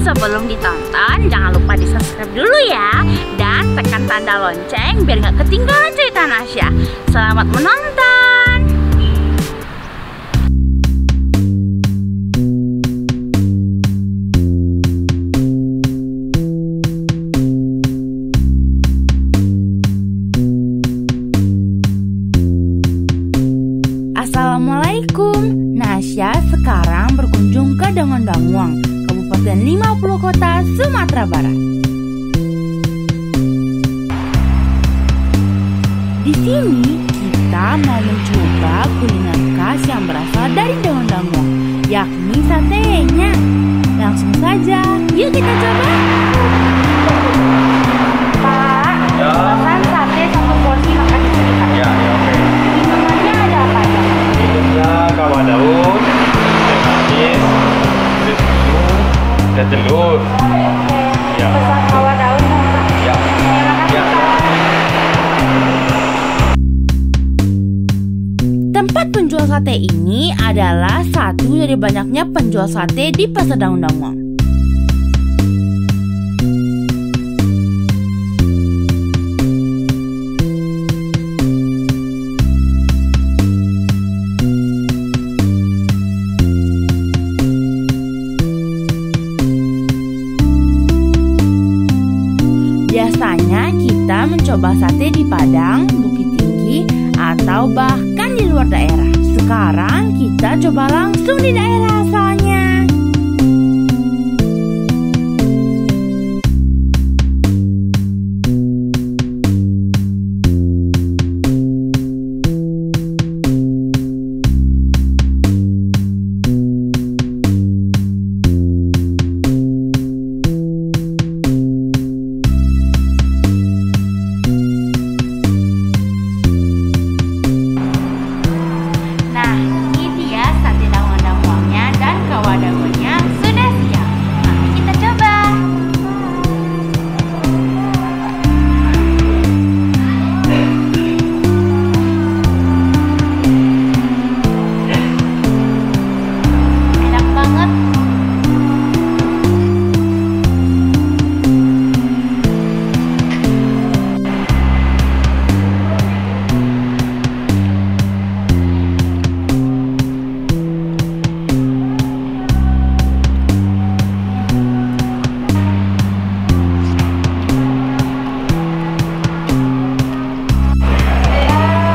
sebelum ditonton, jangan lupa di subscribe dulu ya. Dan tekan tanda lonceng biar nggak ketinggalan cerita Nasya. Selamat menonton. Assalamualaikum. Nasya sekarang berkunjung ke Dangondangwang, Kabupaten 50 Kota, Sumatera Barat. Di sini kita mau mencoba kuliner khas yang berasal dari Dangondangwang, yakni satenya. Langsung saja, yuk kita coba. Pak, pesan sate satu porsi makan di sini, Pak. Ya, oke. Namanya ada apa aja? Minumnya kawah daun, teh manis, susu, dan telur. Ya. Pesan kawah daun, Pak. Ya. Ya. Tempat penjual sate ini adalah satu dari banyaknya penjual sate di Pasar Dangondangwang. Biasanya kita mencoba sate di Padang, Bukit Tinggi, atau bahkan di luar daerah. Sekarang kita coba langsung di daerah asalnya. Nah, ini dia sate Dangondangwangnya dan kawah daunnya sudah siap. Mari kita coba. Enak banget.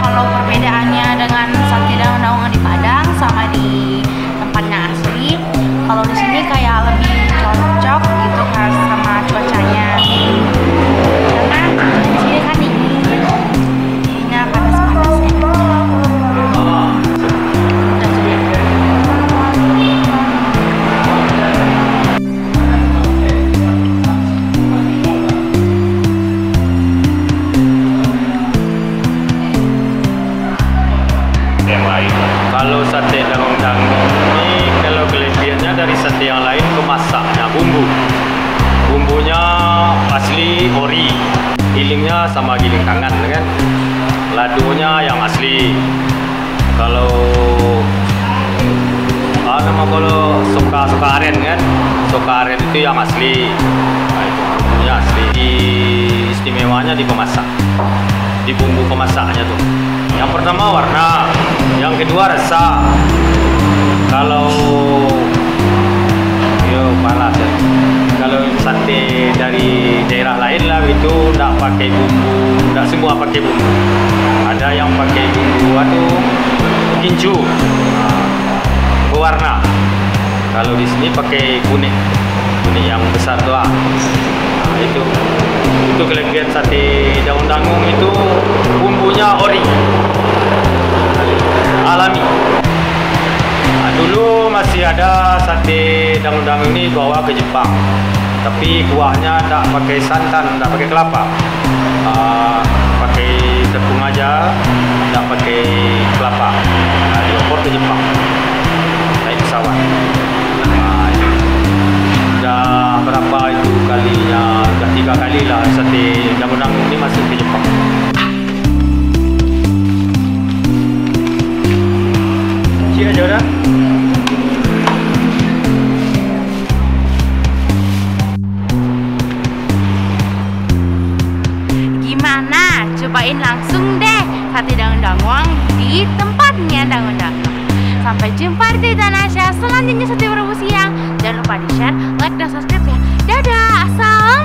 Kalau perbedaannya dengan sate Dangondangwang di Padang sama di tempatnya asli, kalau di sini kayak lebih cocok gitu kan sama cuacanya. Karena di sini kan dingin, jadinya panas-panasnya. Udah jadi. Yang lain. Kalau sate Dangondangwang ini, kalau kelebihannya dari sate yang lain kemasaknya bumbunya asli ori, gilingnya sama giling tangan kan, ladonya yang asli. Kalau kalau soka aren kan, soka aren itu yang asli. Nah, itu bumbunya asli. Istimewanya di pemasak, di bumbu pemasaknya tuh. Yang pertama warna, yang kedua rasa. Kalau malas ya. Kalau sate dari daerah lain lah itu tidak pakai bumbu, tidak semua pakai bumbu. Ada yang pakai bumbu kincu, berwarna. Kalau di sini pakai kuning yang besar doang. Nah, itu kelebihan sate Dangondangwang itu bumbunya ori, alami. Nah, dulu masih ada sate Dangondangwang ini bawa ke Jepang, tapi kuahnya tak pakai santan, tak pakai kelapa, pakai tepung aja, tak pakai kelapa. Nah, diekspor ke Jepang naik pesawat. Nah, itu udah berapa itu kalinya, udah 3 kali lah sate Dangondangwang ini masuk ke Jepang. Kecil aja udah. cobain langsung deh sate daun dangwang di tempatnya daun dangwang. Sampai jumpa di cerita Nasya selanjutnya setiap Rabu siang. Jangan lupa di share, like, dan subscribe ya. Dadah, assalamualaikum.